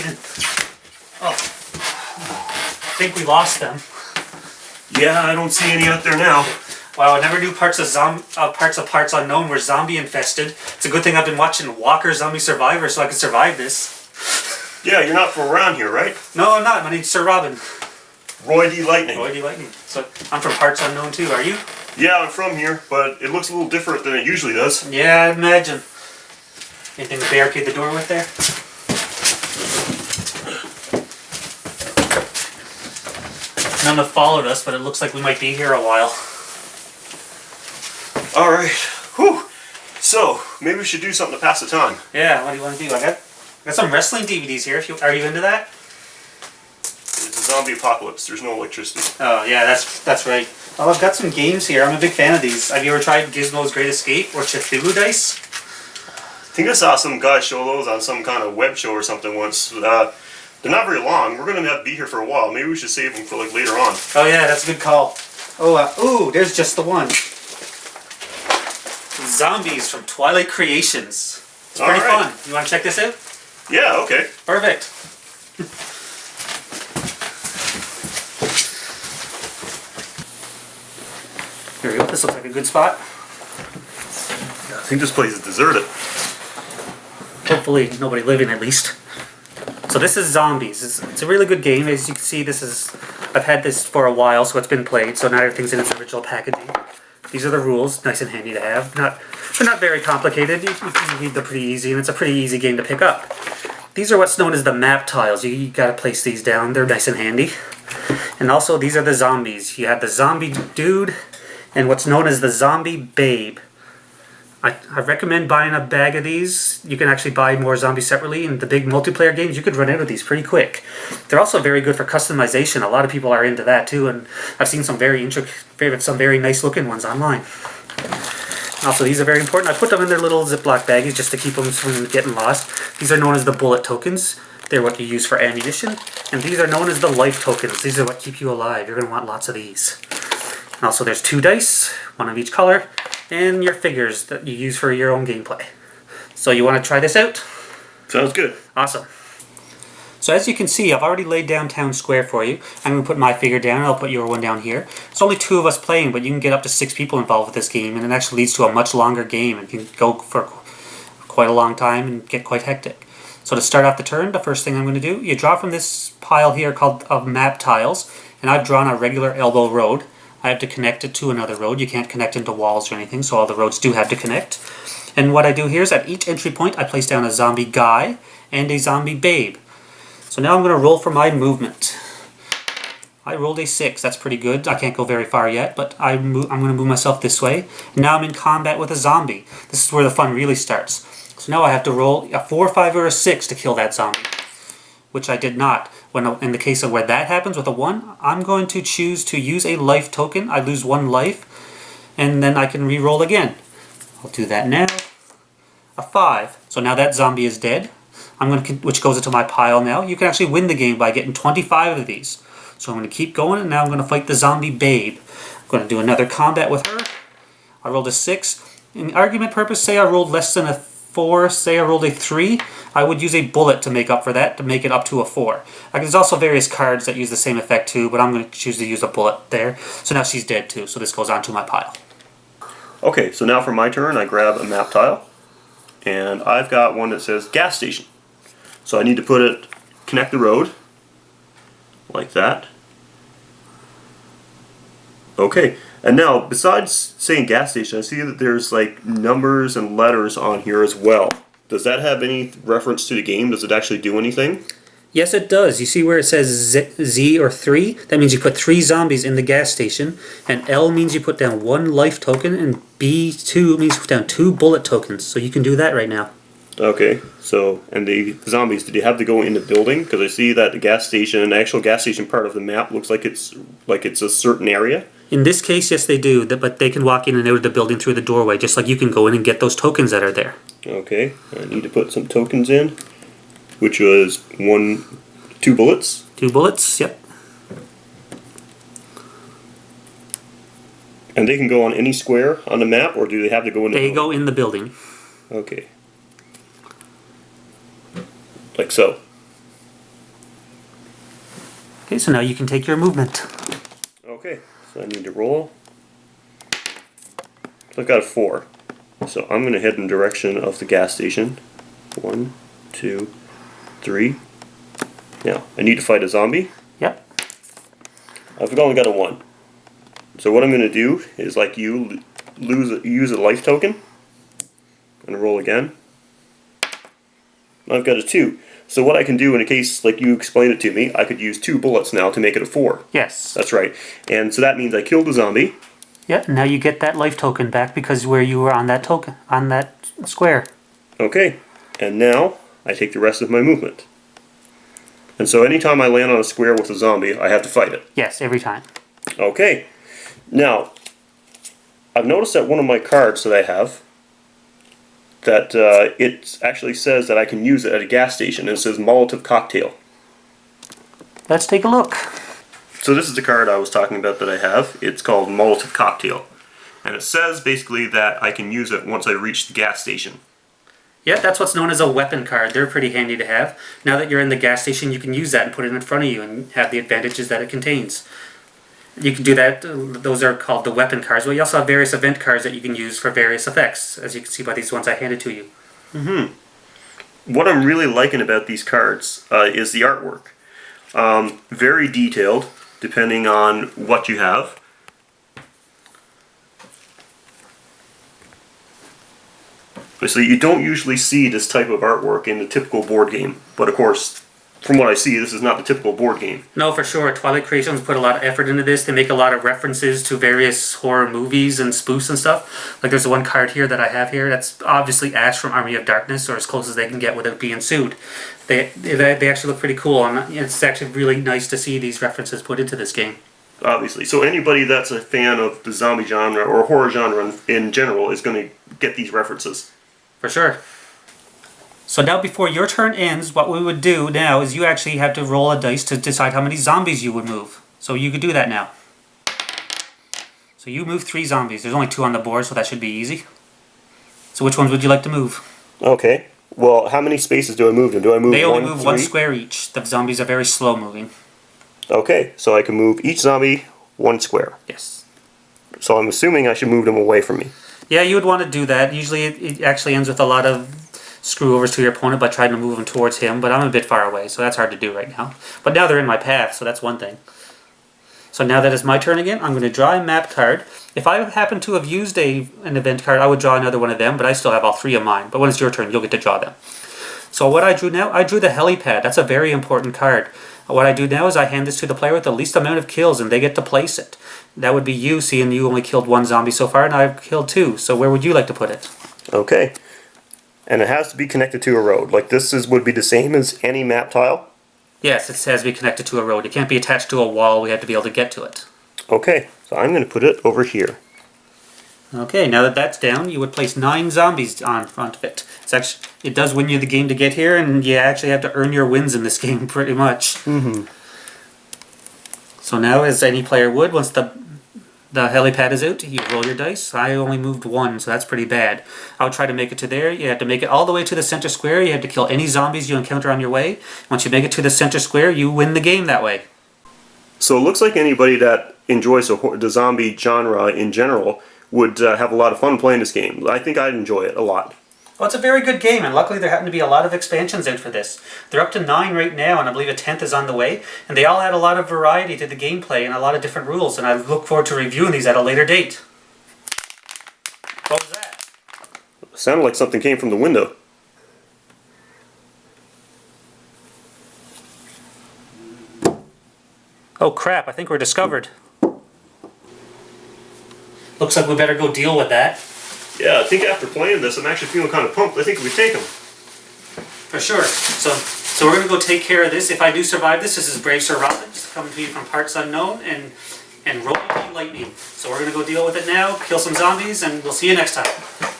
complicated. Oh, I think we lost them. Yeah, I don't see any out there now. Wow, I never knew parts of Parts Unknown were zombie infested. It's a good thing I've been watching Walker Zombie Survivor so I can survive this. Yeah, you're not from around here, right? No, I'm not. My name's Sir Robin. Roy D. Lightning. Roy D. Lightning. So I'm from Parts Unknown too. Are you? Yeah, I'm from here, but it looks a little different than it usually does. Yeah, I imagine. Anything to barricade the door with there? None have followed us, but it looks like we might be here a while. Alright. Whew. So, maybe we should do something to pass the time. Yeah, what do you want to do? I got some wrestling DVDs here. Are you into that? It's a zombie apocalypse. There's no electricity. Oh, yeah, that's right. Oh, I've got some games here. I'm a big fan of these. Have you ever tried Gizmo's Great Escape or Cthulhu Dice? I think I saw some guy show those on some kind of web show or something once. They're not very long. We're going to have to be here for a while. Maybe we should save them for like later on. Oh yeah, that's a good call. Oh, ooh, there's just the one. Zombies from Twilight Creations. It's pretty fun. You want to check this out? Yeah, okay. Perfect. Here we go. This looks like a good spot. I think this place is deserted. Hopefully nobody living at least. So this is Zombies. It's a really good game. As you can see, I've had this for a while, so it's been played. So now everything's in its original packaging. These are the rules. Nice and handy to have. They're not very complicated. You read them pretty easy, and it's a pretty easy game to pick up. These are what's known as the map tiles. You gotta place these down. They're nice and handy. And also, these are the zombies. You have the zombie dude and what's known as the zombie babe. I recommend buying a bag of these. You can actually buy more zombies separately. In the big multiplayer games, you could run out of these pretty quick. They're also very good for customization. A lot of people are into that too, and I've seen some very nice looking ones online. Also, these are very important. I put them in their little Ziploc baggies just to keep them from getting lost. These are known as the bullet tokens. They're what you use for ammunition. And these are known as the life tokens. These are what keep you alive. You're going to want lots of these. And also, there's 2 dice, one of each color, and your figures that you use for your own gameplay. So you want to try this out? Sounds good. Awesome. So as you can see, I've already laid down Town Square for you. I'm going to put my figure down, and I'll put your one down here. It's only 2 of us playing, but you can get up to 6 people involved with this game, and it actually leads to a much longer game, and can go for quite a long time and get quite hectic. So to start off the turn, the first thing I'm going to do, you draw from this pile here called of map tiles, and I've drawn a regular elbow road. I have to connect it to another road. You can't connect into walls or anything, so all the roads do have to connect. And what I do here is at each entry point, I place down a zombie guy and a zombie babe. So now I'm going to roll for my movement. I rolled a 6. That's pretty good. I can't go very far yet, but I'm going to move myself this way. And now I'm in combat with a zombie. This is where the fun really starts. So now I have to roll a 4, 5, or a 6 to kill that zombie, which I did not. In the case of where that happens with a 1, I'm going to choose to use a life token. I lose 1 life, and then I can re-roll again. I'll do that now. A 5. So now that zombie is dead. Which goes into my pile now. You can actually win the game by getting 25 of these. So I'm going to keep going, and now I'm going to fight the zombie babe. I'm going to do another combat with her. I rolled a 6. In argument purpose, say I rolled less than a 4, say I rolled a 3, I would use a bullet to make up for that, to make it up to a 4. There's also various cards that use the same effect too, but I'm going to choose to use a bullet there. So now she's dead too, so this goes onto my pile. Okay, so now for my turn, I grab a map tile, and I've got one that says gas station. So I need to connect the road, like that. Okay, and now besides saying gas station, I see that there's like numbers and letters on here as well. Does that have any reference to the game? Does it actually do anything? Yes, it does. You see where it says Z or 3? That means you put 3 zombies in the gas station. And L means you put down 1 life token. And B2 means you put down 2 bullet tokens. So you can do that right now. Okay, so, and the zombies, did you have to go in the building? Because I see that the gas station, the actual gas station part of the map looks like it's a certain area. In this case, yes they do, but they can walk in and out of the building through the doorway, just like you can go in and get those tokens that are there. Okay, I need to put some tokens in, which was 2 bullets. 2 bullets, yep. And they can go on any square on the map, or do they have to go in the building? They go in the building. Okay. Like so. Okay, so now you can take your movement. Okay, so I need to roll. So I've got a 4. So I'm going to head in the direction of the gas station. 1, 2, 3. Now, I need to fight a zombie. Yep. I've only got a 1. So what I'm going to do is, like you, use a life token. And roll again. I've got a 2. So what I can do in a case like you explained it to me, I could use 2 bullets now to make it a 4. Yes. That's right. And so that means I killed a zombie. Yeah, now you get that life token back because where you were on that token, on that square. Okay. And now I take the rest of my movement. And so anytime I land on a square with a zombie, I have to fight it. Yes, every time. Okay. Now, I've noticed that one of my cards that I have, that it actually says that I can use it at a gas station. And it says Molotov Cocktail. Let's take a look. So this is the card I was talking about that I have. It's called Molotov Cocktail. And it says basically that I can use it once I reach the gas station. Yeah, that's what's known as a weapon card. They're pretty handy to have. Now that you're in the gas station, you can use that and put it in front of you and have the advantages that it contains. You can do that. Those are called the weapon cards. Well, you also have various event cards that you can use for various effects, as you can see by these ones I handed to you. What I'm really liking about these cards is the artwork. Very detailed, depending on what you have. So you don't usually see this type of artwork in the typical board game, but of course, from what I see, this is not the typical board game. No, for sure. Twilight Creations put a lot of effort into this. They make a lot of references to various horror movies and spoofs and stuff. Like there's one card here that I have here that's obviously Ash from Army of Darkness, or as close as they can get without being sued. They actually look pretty cool, and it's actually really nice to see these references put into this game. Obviously. So anybody that's a fan of the zombie genre or horror genre in general is going to get these references. For sure. So now before your turn ends, what we would do now is you actually have to roll a dice to decide how many zombies you would move. So you could do that now. So you move 3 zombies. There's only 2 on the board, so that should be easy. So which ones would you like to move? Okay. Well, how many spaces do I move in? Do I move They only one, move 3? 1 square each. The zombies are very slow moving. Okay, so I can move each zombie 1 square. Yes. So I'm assuming I should move them away from me. Yeah, you would want to do that. Usually it actually ends with a lot of screw-overs to your opponent by trying to move them towards him, but I'm a bit far away, so that's hard to do right now. But now they're in my path, so that's one thing. So now that it's my turn again, I'm going to draw a map card. If I happen to have used an event card, I would draw another one of them, but I still have all 3 of mine. But when it's your turn, you'll get to draw them. So what I drew now, I drew the helipad. That's a very important card. What I do now is I hand this to the player with the least amount of kills, and they get to place it. That would be you, seeing you only killed 1 zombie so far, and I've killed 2. So where would you like to put it? Okay. And it has to be connected to a road. Like this would be the same as any map tile? Yes, it has to be connected to a road. It can't be attached to a wall. We have to be able to get to it. Okay, so I'm going to put it over here. Okay, now that that's down, you would place 9 zombies on front of it. It does win you the game to get here, and you actually have to earn your wins in this game pretty much. So now, as any player would, once the helipad is out, you roll your dice. I only moved 1, so that's pretty bad. I would try to make it to there. You have to make it all the way to the center square. You have to kill any zombies you encounter on your way. Once you make it to the center square, you win the game that way. So it looks like anybody that enjoys the zombie genre in general would have a lot of fun playing this game. I think I'd enjoy it a lot. Well, it's a very good game, and luckily there happen to be a lot of expansions out for this. They're up to 9 right now, and I believe a 10th is on the way, and they all add a lot of variety to the gameplay and a lot of different rules, and I look forward to reviewing these at a later date. What was that? It sounded like something came from the window. Oh crap, I think we're discovered. Looks like we better go deal with that. Yeah, I think after playing this, I'm actually feeling kind of pumped. I think we take them. For sure. So we're going to go take care of this. If I do survive this, this is Brave Sir Robin, just coming to you from parts unknown, and rolling lightning. So we're going to go deal with it now, kill some zombies, and we'll see you next time.